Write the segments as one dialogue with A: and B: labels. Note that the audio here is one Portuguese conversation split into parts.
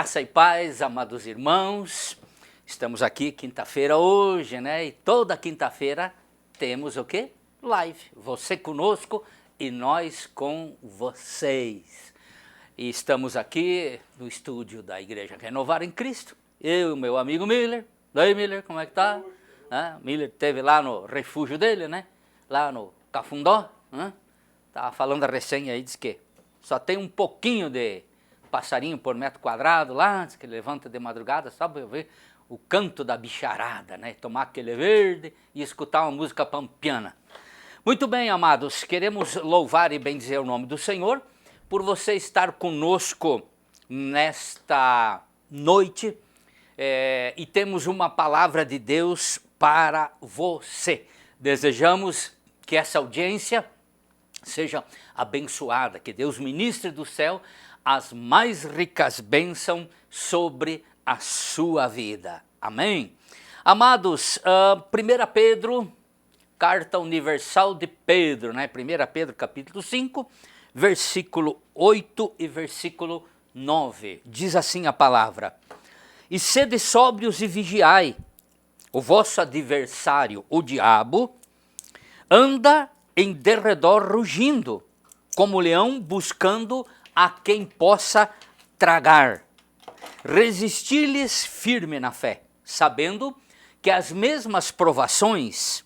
A: Graça e paz, amados irmãos. Estamos aqui quinta-feira hoje, né? E toda quinta-feira temos o quê? Live. Você conosco e nós com vocês. E estamos aqui no estúdio da Igreja Renovar em Cristo. Eu e o meu amigo Miller. Daí, Miller, como é que tá? Miller esteve lá no refúgio dele, né? Lá no Cafundó. Tava falando a resenha aí, diz que só tem um pouquinho de passarinho por metro quadrado lá, diz que levanta de madrugada só para ver o canto da bicharada, né? Tomar aquele verde e escutar uma música pampiana. Muito bem, amados, queremos louvar e bendizer o nome do Senhor por você estar conosco nesta noite e temos uma palavra de Deus para você. Desejamos que essa audiência seja abençoada, que Deus ministre do céu as mais ricas bênçãos sobre a sua vida. Amém? Amados, 1 Pedro, carta universal de Pedro, né? 1 Pedro capítulo 5, versículo 8 e versículo 9. Diz assim a palavra: E sede sóbrios e vigiai, o vosso adversário, o diabo, anda em derredor rugindo, como leão buscando a quem possa tragar. Resistir-lhes firme na fé, sabendo que as mesmas provações,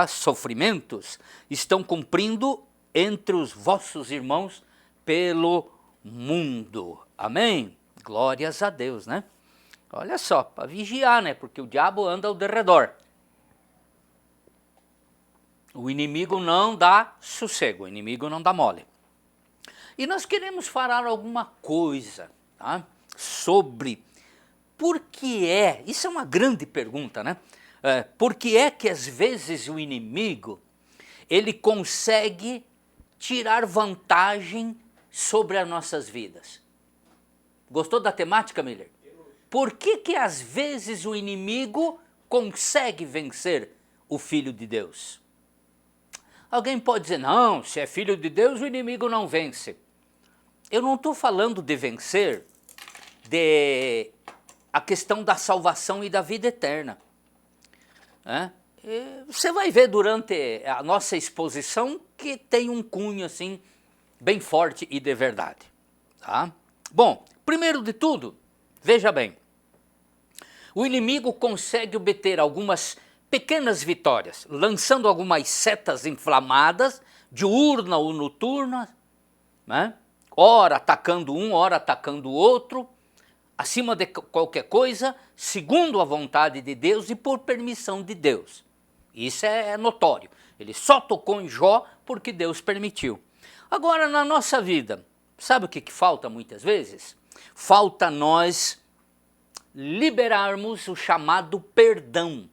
A: sofrimentos, estão cumprindo entre os vossos irmãos pelo mundo. Amém? Glórias a Deus, né? Olha só, para vigiar, né? Porque o diabo anda ao derredor. O inimigo não dá sossego, o inimigo não dá mole. E nós queremos falar alguma coisa, sobre por que isso é uma grande pergunta, né? Por que é que às vezes o inimigo, ele consegue tirar vantagem sobre as nossas vidas? Gostou da temática, Miller? Por que às vezes o inimigo consegue vencer o Filho de Deus? Alguém pode dizer, não, se é filho de Deus o inimigo não vence. Eu não estou falando de vencer a questão da salvação e da vida eterna. Você vai ver durante a nossa exposição que tem um cunho assim bem forte e de verdade. Bom, primeiro de tudo, veja bem, o inimigo consegue obter algumas pequenas vitórias, lançando algumas setas inflamadas, diurna ou noturna, ora atacando um, ora atacando o outro, acima de qualquer coisa, segundo a vontade de Deus e por permissão de Deus. Isso é notório. Ele só tocou em Jó porque Deus permitiu. Agora, na nossa vida, sabe o que falta muitas vezes? Falta nós liberarmos o chamado perdão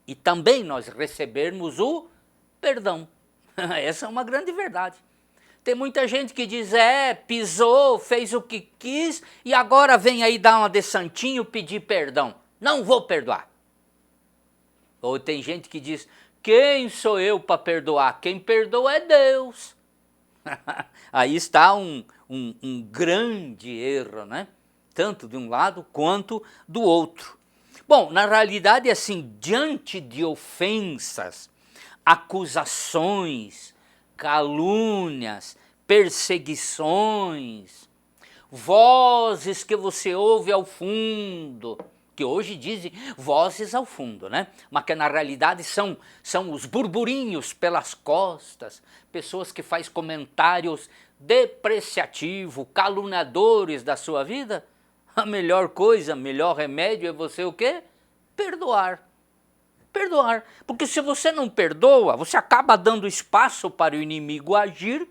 A: e também nós recebermos o perdão. Essa é uma grande verdade. Tem muita gente que diz, pisou, fez o que quis e agora vem aí dar uma de santinho pedir perdão. Não vou perdoar. Ou tem gente que diz, quem sou eu para perdoar? Quem perdoa é Deus. Aí está um grande erro, né? Tanto de um lado quanto do outro. Bom, na realidade, assim, diante de ofensas, acusações, calúnias, perseguições, vozes que você ouve ao fundo, que hoje dizem vozes ao fundo, né? Mas que na realidade são os burburinhos pelas costas, pessoas que fazem comentários depreciativos, caluniadores da sua vida. A melhor coisa, melhor remédio é você o quê? Perdoar. Perdoar, porque se você não perdoa, você acaba dando espaço para o inimigo agir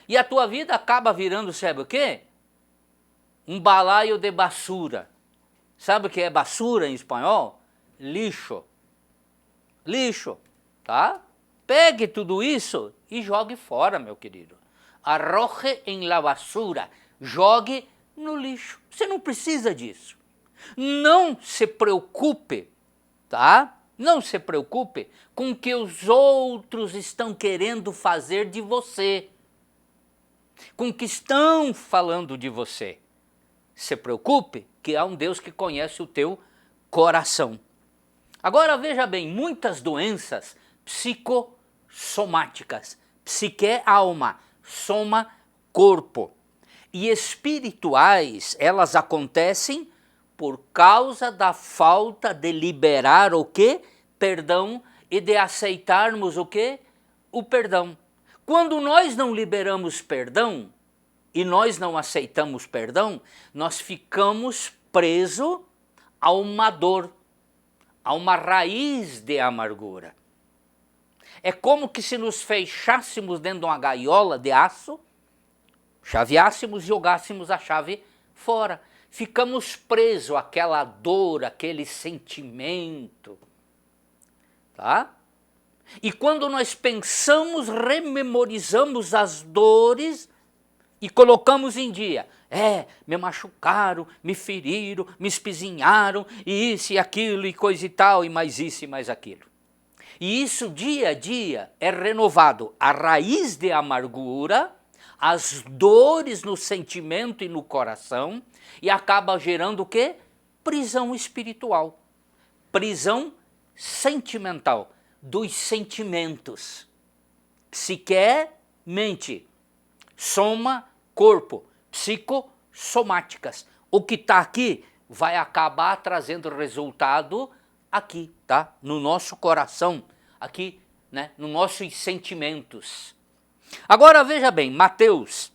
A: e a tua vida acaba virando, sabe o quê? Um balaio de basura. Sabe o que é basura em espanhol? Lixo. Lixo, tá? Pegue tudo isso e jogue fora, meu querido. Arroje em la basura. Jogue no lixo. Você não precisa disso. Não se preocupe, Não se preocupe com o que os outros estão querendo fazer de você, com o que estão falando de você. se preocupe, que há um Deus que conhece o teu coração. Agora veja bem, muitas doenças psicossomáticas, psique é alma, soma corpo, e espirituais, elas acontecem por causa da falta de liberar o quê? Perdão, e de aceitarmos o quê? O perdão. Quando nós não liberamos perdão, e nós não aceitamos perdão, nós ficamos presos a uma dor, a uma raiz de amargura. É como que se nos fechássemos dentro de uma gaiola de aço, chaveássemos e jogássemos a chave fora. Ficamos presos àquela dor, àquele sentimento. Tá? E quando nós pensamos, rememorizamos as dores e colocamos em dia. Me machucaram, me feriram, me espizinharam, e isso e aquilo, e coisa e tal, e mais isso e mais aquilo. E isso dia a dia é renovado. A raiz de amargura, as dores no sentimento e no coração, e acaba gerando o quê? Prisão espiritual. Prisão sentimental, dos sentimentos. Psique é mente, soma corpo, psicossomáticas. O que está aqui vai acabar trazendo resultado aqui, tá? No nosso coração, aqui, né? Nos nossos sentimentos. Agora veja bem, Mateus,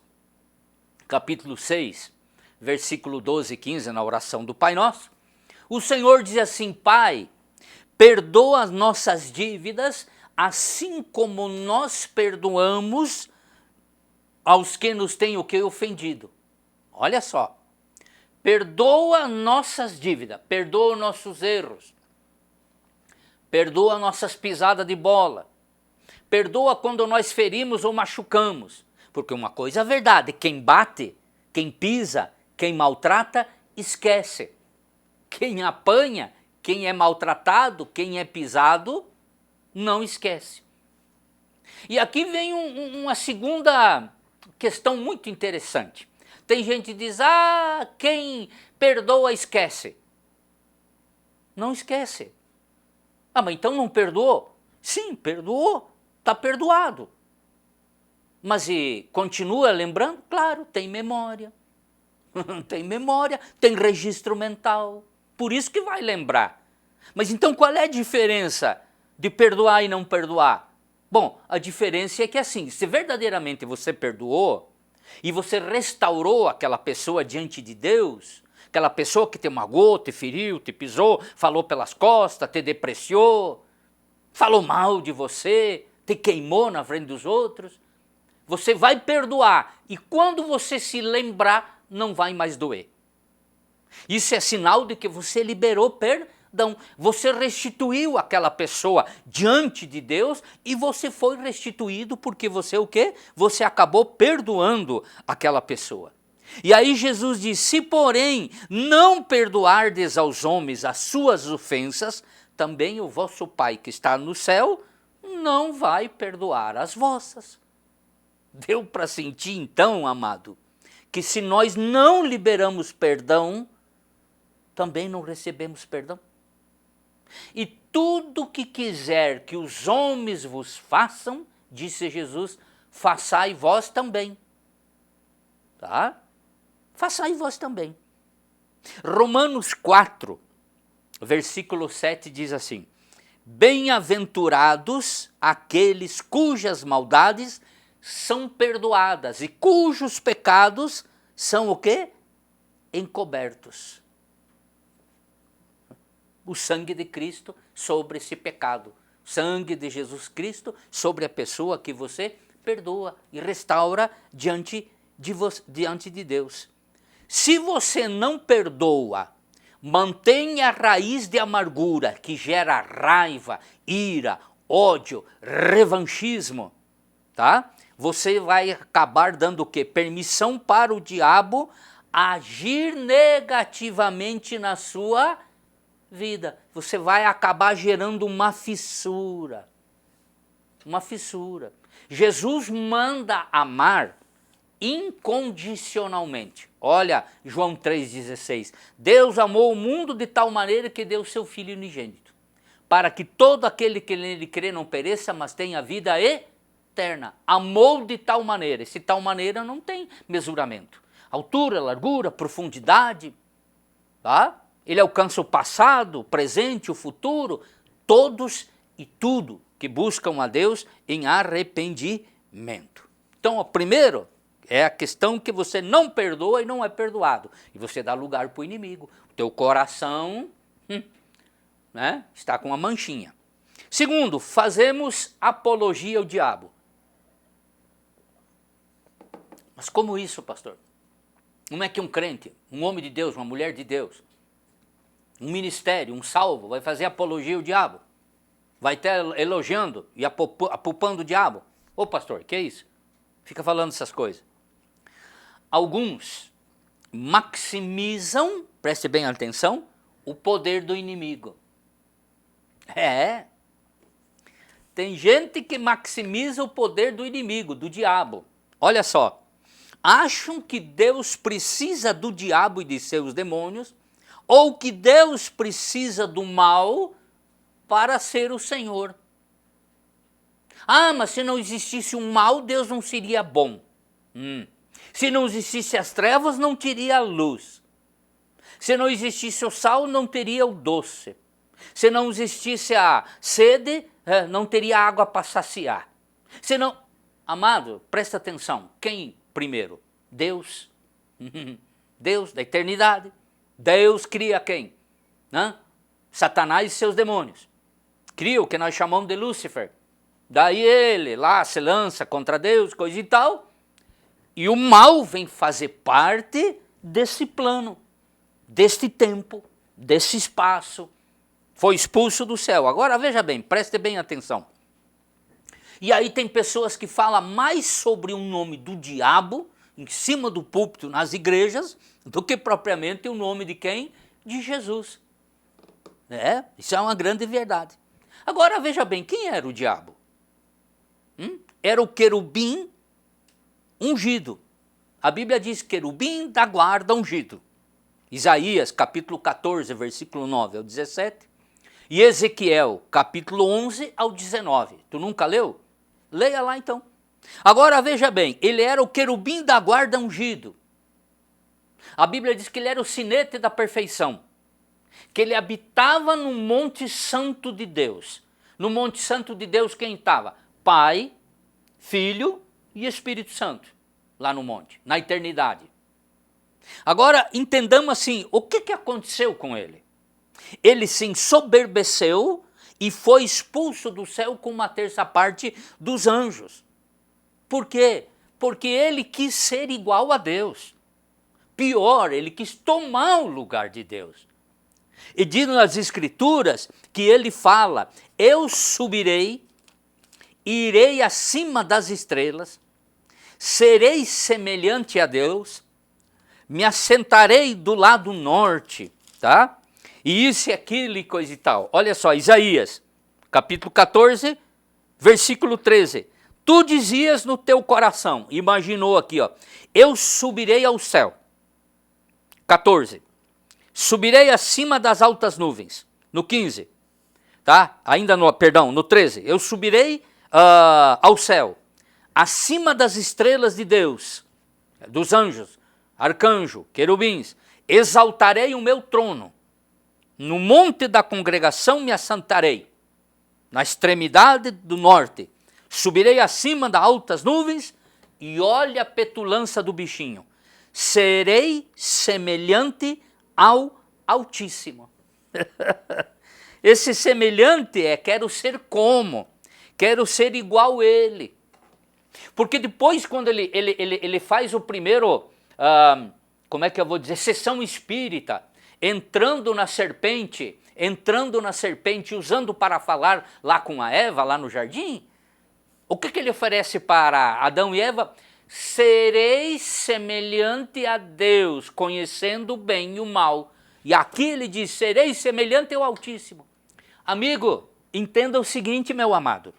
A: capítulo 6, versículo 12 e 15, na oração do Pai Nosso, o Senhor diz assim: Pai, perdoa as nossas dívidas, assim como nós perdoamos aos que nos têm o que ofendido. Olha só, perdoa nossas dívidas, perdoa nossos erros, perdoa nossas pisadas de bola, perdoa quando nós ferimos ou machucamos, porque uma coisa é verdade, quem bate, quem pisa, quem maltrata, esquece. Quem apanha, quem é maltratado, quem é pisado, não esquece. E aqui vem uma segunda questão muito interessante. Tem gente que diz, quem perdoa esquece. Não esquece. Mas então não perdoou? Sim, perdoou, está perdoado. Mas e continua lembrando? Claro, tem memória. Tem memória, tem registro mental. Por isso que vai lembrar. Mas então qual é a diferença de perdoar e não perdoar? Bom, a diferença é que assim, se verdadeiramente você perdoou e você restaurou aquela pessoa diante de Deus, aquela pessoa que te magoou, te feriu, te pisou, falou pelas costas, te depreciou, falou mal de você, te queimou na frente dos outros, você vai perdoar e quando você se lembrar, não vai mais doer. Isso é sinal de que você liberou perdão. Você restituiu aquela pessoa diante de Deus e você foi restituído porque você o quê? Você acabou perdoando aquela pessoa. E aí Jesus diz, se porém não perdoardes aos homens as suas ofensas, também o vosso Pai que está no céu não vai perdoar as vossas. Deu para sentir então, amado, que se nós não liberamos perdão, também não recebemos perdão. E tudo que quiser que os homens vos façam, disse Jesus, façai vós também. Tá? Façai vós também. Romanos 4, versículo 7 diz assim, bem-aventurados aqueles cujas maldades são perdoadas e cujos pecados são o quê? Encobertos. O sangue de Cristo sobre esse pecado. Sangue de Jesus Cristo sobre a pessoa que você perdoa e restaura diante de Deus. Se você não perdoa, mantém a raiz de amargura que gera raiva, ira, ódio, revanchismo, tá? Você vai acabar dando o quê? Permissão para o diabo agir negativamente na sua vida. Você vai acabar gerando uma fissura. Uma fissura. Jesus manda amar incondicionalmente. Olha, João 3,16. Deus amou o mundo de tal maneira que deu seu Filho unigênito, para que todo aquele que nele crê não pereça, mas tenha vida eterna. Amou de tal maneira. Esse tal maneira não tem mesuramento. Altura, largura, profundidade. Tá? Ele alcança o passado, o presente, o futuro, todos e tudo que buscam a Deus em arrependimento. Então, primeiro, é a questão que você não perdoa e não é perdoado. E você dá lugar para o inimigo. O teu coração né, está com uma manchinha. Segundo, fazemos apologia ao diabo. Mas como isso, pastor? Como é que um crente, um homem de Deus, uma mulher de Deus, um ministério, um salvo, vai fazer apologia ao diabo? Vai estar elogiando e apupando o diabo? Ô pastor, que é isso? Fica falando essas coisas. Alguns maximizam, preste bem atenção, o poder do inimigo. Tem gente que maximiza o poder do inimigo, do diabo. Olha só, acham que Deus precisa do diabo e de seus demônios, ou que Deus precisa do mal para ser o Senhor. Ah, mas se não existisse o mal, Deus não seria bom. Se não existisse as trevas, não teria a luz. Se não existisse o sal, não teria o doce. Se não existisse a sede, não teria água para saciar. Se não... Amado, presta atenção. Quem primeiro? Deus. Deus da eternidade. Deus cria quem? Satanás e seus demônios. Cria o que nós chamamos de Lúcifer. Daí ele lá se lança contra Deus, coisa e tal. E o mal vem fazer parte desse plano, deste tempo, desse espaço. Foi expulso do céu. Agora veja bem, preste bem atenção. E aí tem pessoas que falam mais sobre o nome do diabo, em cima do púlpito, nas igrejas, do que propriamente o nome de quem? De Jesus. Isso é uma grande verdade. Agora veja bem, quem era o diabo? Era o querubim ungido. A Bíblia diz querubim da guarda ungido. Isaías capítulo 14, versículo 9 ao 17. E Ezequiel capítulo 11 ao 19. Tu nunca leu? Leia lá então. Agora veja bem, ele era o querubim da guarda ungido. A Bíblia diz que ele era o sinete da perfeição. Que ele habitava no Monte Santo de Deus. No Monte Santo de Deus quem estava? Pai, Filho e Espírito Santo. Lá no monte, na eternidade. Agora entendamos assim, o que aconteceu com ele? Ele se ensoberbeceu e foi expulso do céu com uma terça parte dos anjos. Por quê? Porque ele quis ser igual a Deus. Pior, ele quis tomar o lugar de Deus. E diz nas Escrituras que ele fala, eu subirei, irei acima das estrelas, serei semelhante a Deus, me assentarei do lado norte, tá? E isso e aquilo e coisa e tal. Olha só, Isaías, capítulo 14, versículo 13. Tu dizias no teu coração, imaginou aqui, ó, eu subirei ao céu. 14. Subirei acima das altas nuvens. No 15, tá? Ainda no 13. Eu subirei ao céu, acima das estrelas de Deus, dos anjos, arcanjo, querubins. Exaltarei o meu trono. No monte da congregação me assentarei, na extremidade do norte. Subirei acima das altas nuvens e olha a petulância do bichinho. Serei semelhante ao Altíssimo. Esse semelhante quero ser como, quero ser igual a ele. Porque depois quando ele faz o primeiro, como é que eu vou dizer, sessão espírita, entrando na serpente, usando para falar lá com a Eva, lá no jardim, o que ele oferece para Adão e Eva? Sereis semelhante a Deus, conhecendo o bem e o mal. E aqui ele diz, sereis semelhante ao Altíssimo. Amigo, entenda o seguinte, meu amado.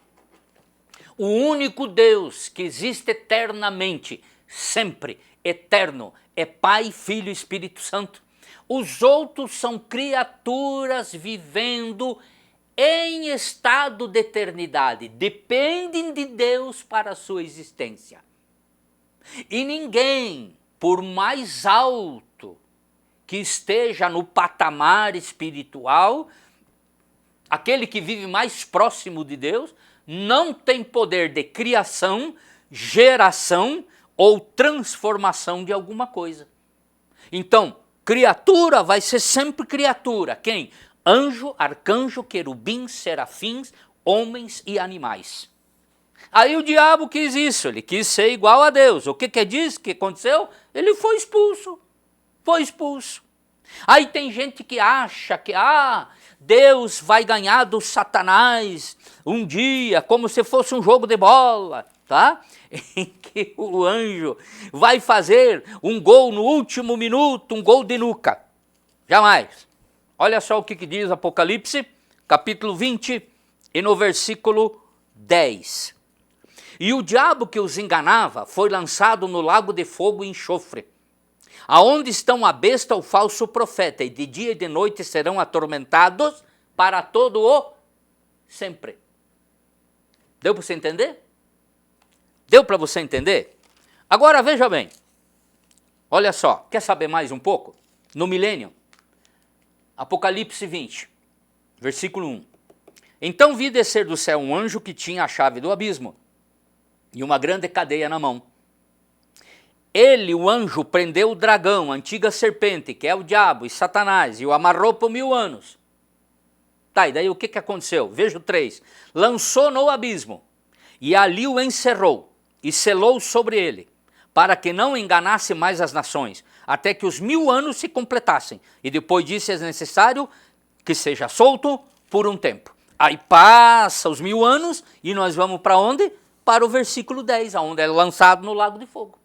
A: O único Deus que existe eternamente, sempre, eterno, é Pai, Filho e Espírito Santo. Os outros são criaturas vivendo em estado de eternidade, dependem de Deus para a sua existência. E ninguém, por mais alto que esteja no patamar espiritual, aquele que vive mais próximo de Deus, não tem poder de criação, geração ou transformação de alguma coisa. Então, criatura vai ser sempre criatura. Quem? Anjo, arcanjo, querubim, serafins, homens e animais. Aí o diabo quis isso, ele quis ser igual a Deus. O que diz que aconteceu? Ele foi expulso. Foi expulso. Aí tem gente que acha que Deus vai ganhar do Satanás um dia, como se fosse um jogo de bola, tá? Em que o anjo vai fazer um gol no último minuto, um gol de nuca. Jamais. Olha só o que diz Apocalipse, capítulo 20, e no versículo 10. E o diabo que os enganava foi lançado no lago de fogo e enxofre, aonde estão a besta, o falso profeta, e de dia e de noite serão atormentados para todo o sempre. Deu para você entender? Deu para você entender? Agora veja bem, olha só, quer saber mais um pouco? No milênio, Apocalipse 20, versículo 1. Então vi descer do céu um anjo que tinha a chave do abismo e uma grande cadeia na mão. Ele, o anjo, prendeu o dragão, a antiga serpente, que é o diabo e Satanás, e o amarrou por 1000 anos. Tá, e daí o que aconteceu? Veja o 3. Lançou no abismo, e ali o encerrou, e selou sobre ele, para que não enganasse mais as nações, até que os 1000 anos se completassem. E depois disso é necessário que seja solto por um tempo. Aí passa os 1000 anos, e nós vamos para onde? Para o versículo 10, onde é lançado no lago de fogo.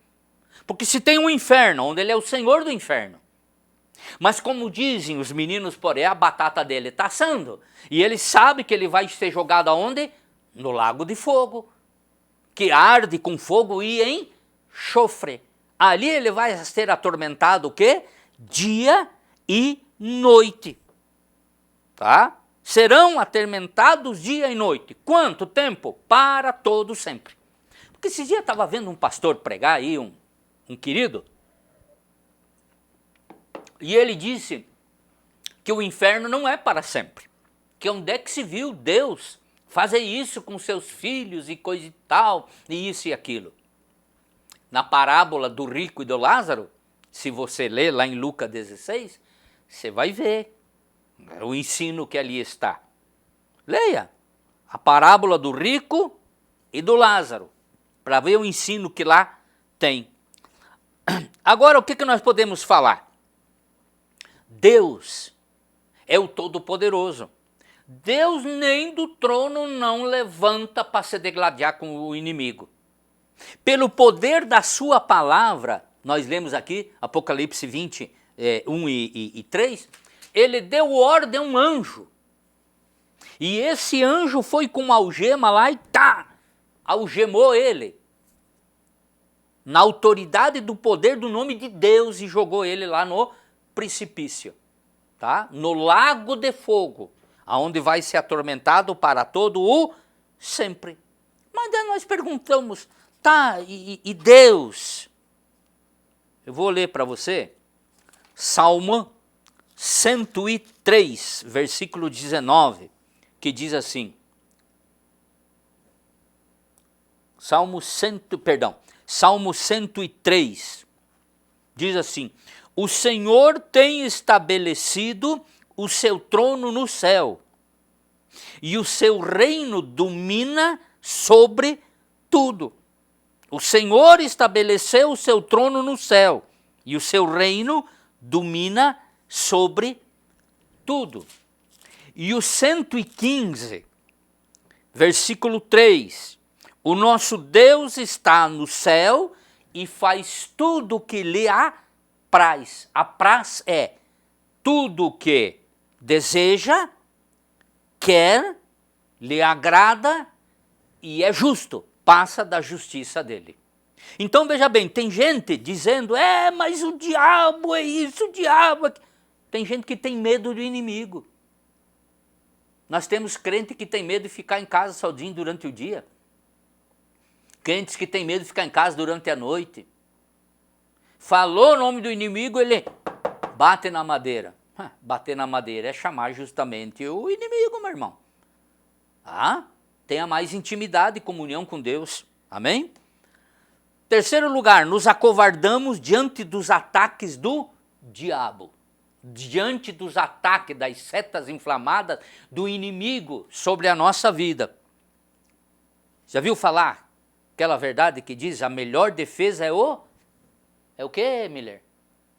A: Porque se tem um inferno, onde ele é o senhor do inferno. Mas como dizem os meninos, porém, a batata dele está assando. E ele sabe que ele vai ser jogado aonde? No lago de fogo, que arde com fogo e enxofre. Ali ele vai ser atormentado o quê? Dia e noite. Tá? Serão atormentados dia e noite. Quanto tempo? Para todo sempre. Porque esse dia eu estava vendo um pastor pregar aí, um querido, e ele disse que o inferno não é para sempre, que onde é que se viu Deus fazer isso com seus filhos e coisa e tal, e isso e aquilo. Na parábola do rico e do Lázaro, se você ler lá em Lucas 16, você vai ver o ensino que ali está. Leia a parábola do rico e do Lázaro, para ver o ensino que lá tem. Agora, o que nós podemos falar? Deus é o Todo-Poderoso. Deus nem do trono não levanta para se degladiar com o inimigo. Pelo poder da sua palavra, nós lemos aqui, Apocalipse 20, 1 e 3, ele deu ordem a um anjo. E esse anjo foi com uma algema lá e algemou ele. Na autoridade do poder do nome de Deus, e jogou ele lá no precipício, tá? No lago de fogo, aonde vai ser atormentado para todo o sempre. Mas daí nós perguntamos, tá, e Deus? Eu vou ler para você, Salmo 103, versículo 19, que diz assim, Salmo 103, diz assim, o Senhor tem estabelecido o seu trono no céu, e o seu reino domina sobre tudo. O Senhor estabeleceu o seu trono no céu, e o seu reino domina sobre tudo. E o 115, versículo 3, o nosso Deus está no céu e faz tudo o que lhe apraz. Apraz é tudo o que deseja, quer, lhe agrada e é justo, passa da justiça dele. Então veja bem, tem gente dizendo, mas o diabo é isso, o diabo é... Tem gente que tem medo do inimigo. Nós temos crente que tem medo de ficar em casa sozinho durante o dia. Crentes que tem medo de ficar em casa durante a noite. Falou o nome do inimigo, ele bate na madeira. Bater na madeira é chamar justamente o inimigo, meu irmão. Tenha mais intimidade e comunhão com Deus. Amém? Terceiro lugar, nos acovardamos diante dos ataques do diabo. Diante dos ataques das setas inflamadas do inimigo sobre a nossa vida. Já viu falar aquela verdade que diz a melhor defesa é o quê, Miller?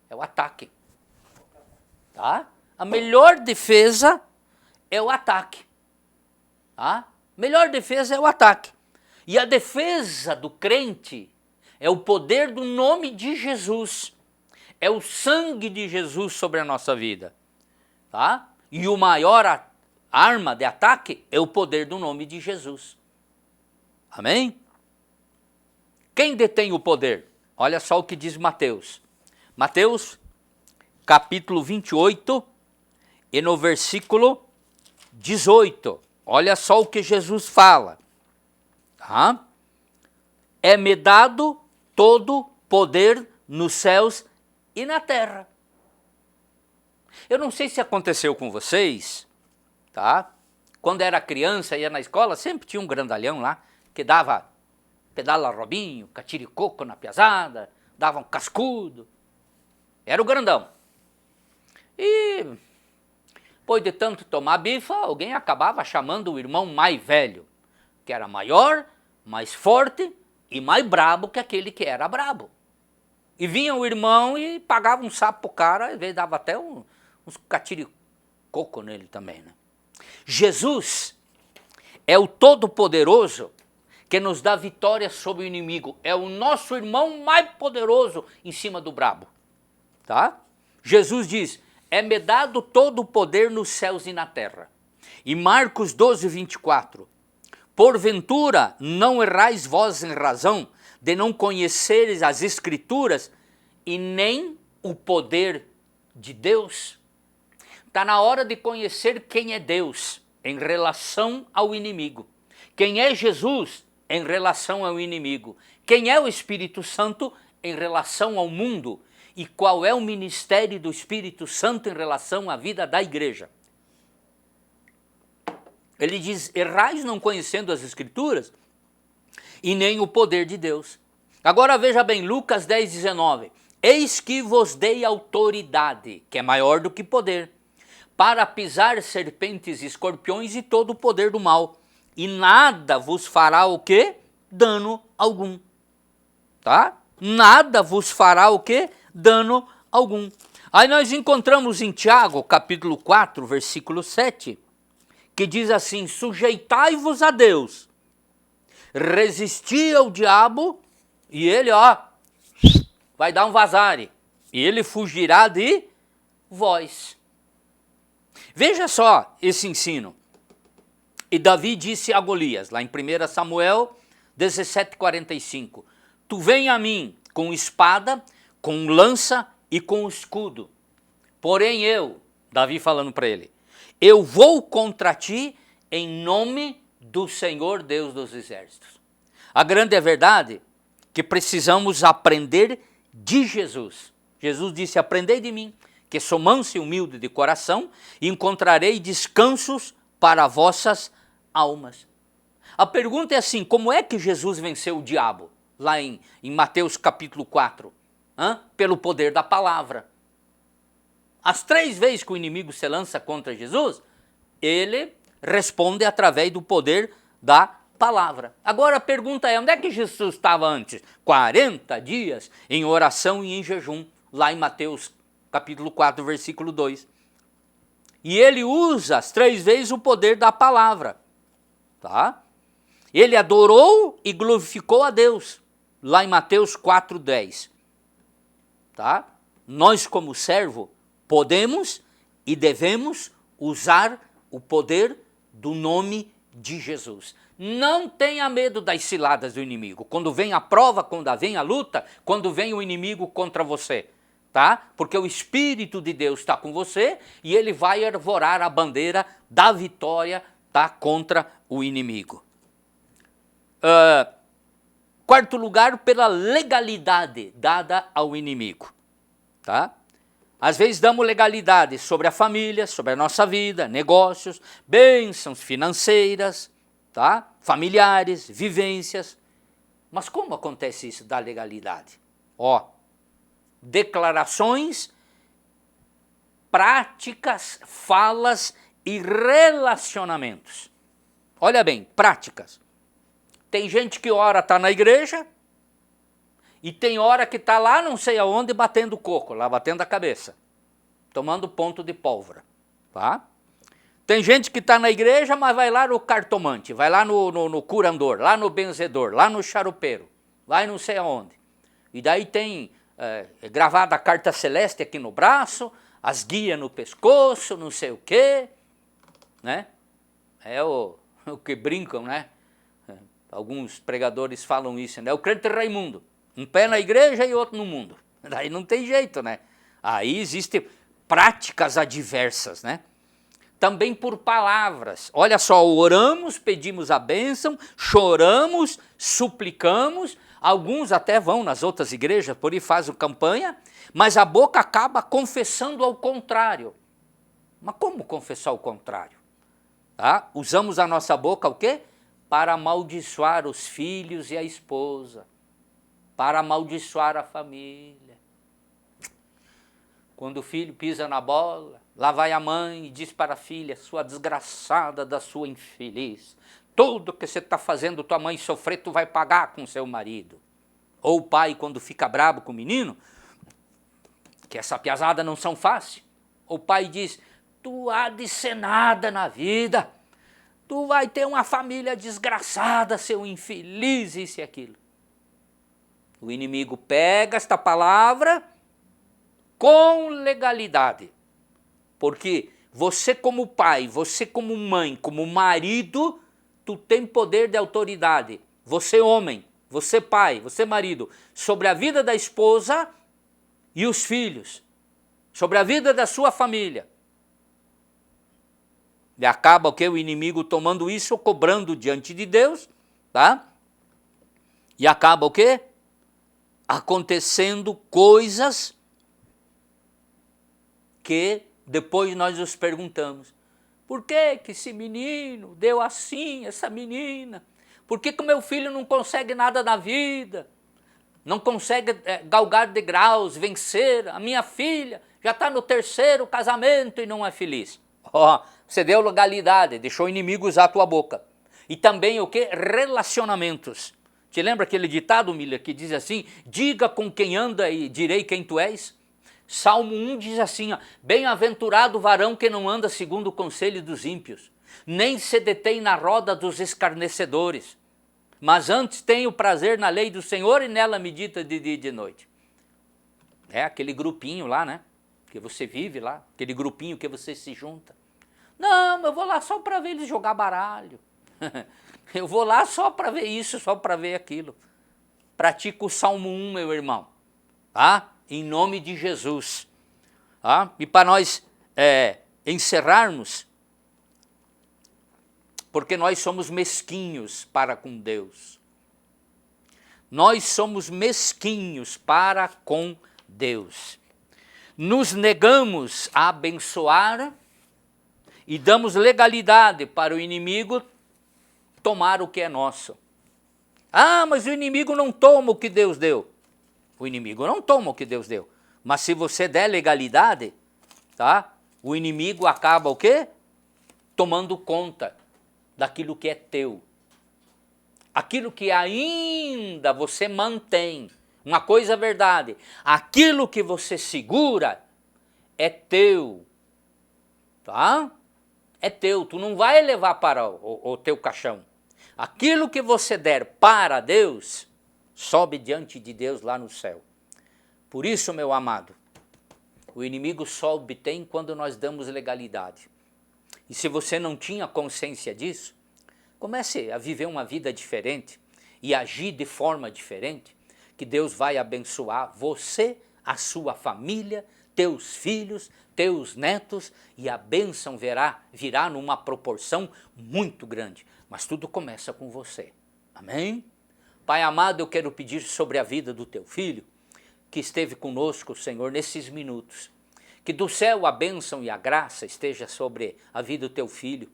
A: É o ataque. Tá? A melhor defesa é o ataque. Tá? Melhor defesa é o ataque. E a defesa do crente é o poder do nome de Jesus. É o sangue de Jesus sobre a nossa vida. Tá? E o maior arma de ataque é o poder do nome de Jesus. Amém? Quem detém o poder? Olha só o que diz Mateus. Mateus, capítulo 28, e no versículo 18. Olha só o que Jesus fala. Tá? É-me dado todo poder nos céus e na terra. Eu não sei se aconteceu com vocês, tá? Quando era criança, ia na escola, sempre tinha um grandalhão lá, que dava pedala robinho, catiricoco na piazada, dava um cascudo. Era o grandão. E depois de tanto tomar bifa, alguém acabava chamando o irmão mais velho, que era maior, mais forte e mais brabo que aquele que era brabo. E vinha o irmão e pagava um sapo pro cara, às vezes dava até uns catiricoco nele também, né? Jesus é o Todo-Poderoso que nos dá vitória sobre o inimigo. É o nosso irmão mais poderoso em cima do brabo. Tá? Jesus diz, é-me dado todo o poder nos céus e na terra. E Marcos 12, 24. Porventura não errais vós em razão de não conheceres as Escrituras e nem o poder de Deus? Está na hora de conhecer quem é Deus em relação ao inimigo. Quem é Jesus em relação ao inimigo. Quem é o Espírito Santo em relação ao mundo. E qual é o ministério do Espírito Santo em relação à vida da igreja. Ele diz, errais não conhecendo as Escrituras e nem o poder de Deus. Agora veja bem, Lucas 10, 19. Eis que vos dei autoridade, que é maior do que poder, para pisar serpentes e escorpiões e todo o poder do mal. E nada vos fará o quê? Dano algum. Tá? Nada vos fará o quê? Dano algum. Aí nós encontramos em Tiago, capítulo 4, versículo 7, que diz assim, sujeitai-vos a Deus, resisti ao diabo, e ele, vai dar um vazare, e ele fugirá de vós. Veja só esse ensino. E Davi disse a Golias, lá em 1 Samuel 17:45, tu vem a mim com espada, com lança e com escudo. Porém eu, Davi falando para ele, eu vou contra ti em nome do Senhor Deus dos Exércitos. A grande verdade é que precisamos aprender de Jesus. Jesus disse, aprendei de mim, que sou manso e humilde de coração, e encontrarei descansos para vossas almas. A pergunta é assim, como é que Jesus venceu o diabo? Lá em Mateus capítulo 4. Pelo poder da palavra. As 3 vezes que o inimigo se lança contra Jesus, ele responde através do poder da palavra. Agora a pergunta é, onde é que Jesus estava antes? 40 dias em oração e em jejum, lá em Mateus capítulo 4, versículo 2. E ele usa as 3 vezes o poder da palavra. Tá? Ele adorou e glorificou a Deus, lá em Mateus 4, 10. Tá? Nós como servo podemos e devemos usar o poder do nome de Jesus. Não tenha medo das ciladas do inimigo. Quando vem a prova, quando vem a luta, quando vem o inimigo contra você, tá? Porque o Espírito de Deus está com você e ele vai arvorar a bandeira da vitória, tá? Contra o inimigo. Quarto lugar, pela legalidade dada ao inimigo, tá? Às vezes damos legalidade sobre a família, sobre a nossa vida, negócios, bênçãos financeiras, tá? Familiares, vivências. Mas como acontece isso da legalidade? Ó, declarações, práticas, falas e relacionamentos. Olha bem, práticas. Tem gente que ora está na igreja e tem hora que está lá não sei aonde batendo coco, lá batendo a cabeça, tomando ponto de pólvora, tá? Tem gente que está na igreja, mas vai lá no cartomante, vai lá no curandor, lá no benzedor, lá no charupeiro, vai não sei aonde. E daí tem gravada a carta celeste aqui no braço, as guias no pescoço, não sei o quê, né? É o que brincam, né? Alguns pregadores falam isso, né? O crente Raimundo, um pé na igreja e outro no mundo. Daí não tem jeito, né? Aí existem práticas adversas, né? Também por palavras. Olha só, oramos, pedimos a bênção, choramos, suplicamos. Alguns até vão nas outras igrejas, por aí fazem campanha, mas a boca acaba confessando ao contrário. Mas como confessar o contrário? Tá? Usamos a nossa boca o quê? Para amaldiçoar os filhos e a esposa, para amaldiçoar a família. Quando o filho pisa na bola, lá vai a mãe e diz para a filha, sua desgraçada da sua infeliz, tudo que você está fazendo tua mãe sofrer, tu vai pagar com seu marido. Ou o pai, quando fica brabo com o menino, que essa piazada não são fácil, o pai diz, tu há de ser nada na vida, tu vai ter uma família desgraçada, seu infeliz, isso e aquilo. O inimigo pega esta palavra com legalidade. Porque você como pai, você como mãe, como marido, tu tem poder de autoridade. Você homem, você pai, você marido, sobre a vida da esposa e os filhos, sobre a vida da sua família. E acaba o que? O inimigo tomando isso, cobrando diante de Deus, tá? E acaba o quê? Acontecendo coisas que depois nós nos perguntamos, por que que esse menino deu assim, essa menina? Por que que o meu filho não consegue nada na vida? Não consegue galgar degraus, vencer? A minha filha já está no 3º casamento e não é feliz. Ó, você deu legalidade, deixou o inimigo usar a tua boca. E também o que? Relacionamentos. Te lembra aquele ditado, Miller, que diz assim, diga com quem anda e direi quem tu és? Salmo 1 diz assim, bem-aventurado o varão que não anda segundo o conselho dos ímpios, nem se detém na roda dos escarnecedores, mas antes tem o prazer na lei do Senhor e nela medita de dia e de noite. É aquele grupinho lá, né? Que você vive lá, aquele grupinho que você se junta. Não, eu vou lá só para ver eles jogar baralho. Eu vou lá só para ver isso, só para ver aquilo. Pratica o Salmo 1, meu irmão. Tá? Em nome de Jesus. Tá? E para nós encerrarmos, porque nós somos mesquinhos para com Deus. Nós somos mesquinhos para com Deus. Nos negamos a abençoar e damos legalidade para o inimigo tomar o que é nosso. Ah, mas o inimigo não toma o que Deus deu. O inimigo não toma o que Deus deu. Mas se você der legalidade, tá? O inimigo acaba o quê? Tomando conta daquilo que é teu. Aquilo que ainda você mantém. Uma coisa é verdade, aquilo que você segura é teu, tá? É teu, tu não vai levar para o teu caixão. Aquilo que você der para Deus, sobe diante de Deus lá no céu. Por isso, meu amado, o inimigo só obtém quando nós damos legalidade. E se você não tinha consciência disso, Comece a viver uma vida diferente e agir de forma diferente, que Deus vai abençoar você, a sua família, teus filhos, teus netos, e a bênção virá numa proporção muito grande. Mas tudo começa com você. Amém? Pai amado, eu quero pedir sobre a vida do teu filho, que esteve conosco, Senhor, nesses minutos. Que do céu a bênção e a graça esteja sobre a vida do teu filho.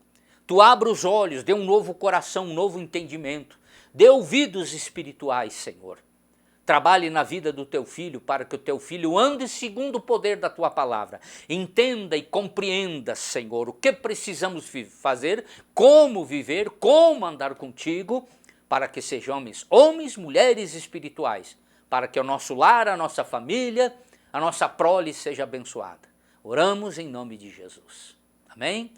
A: Tu abra os olhos, dê um novo coração, um novo entendimento. Dê ouvidos espirituais, Senhor. Trabalhe na vida do teu filho para que o teu filho ande segundo o poder da tua palavra. Entenda e compreenda, Senhor, o que precisamos fazer, como viver, como andar contigo, para que sejamos homens, mulheres espirituais, para que o nosso lar, a nossa família, a nossa prole seja abençoada. Oramos em nome de Jesus. Amém?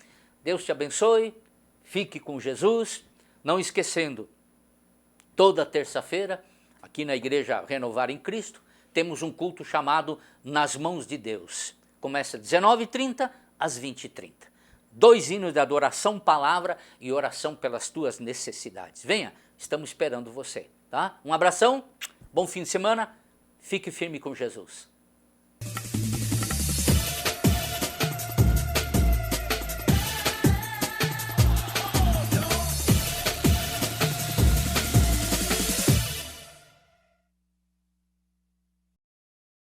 A: Deus te abençoe, fique com Jesus, não esquecendo, toda terça-feira, aqui na Igreja Renovar em Cristo, temos um culto chamado Nas Mãos de Deus. Começa às 19h30 às 20h30. 2 hinos de adoração, palavra e oração pelas tuas necessidades. Venha, estamos esperando você, tá? Um abração, bom fim de semana, fique firme com Jesus.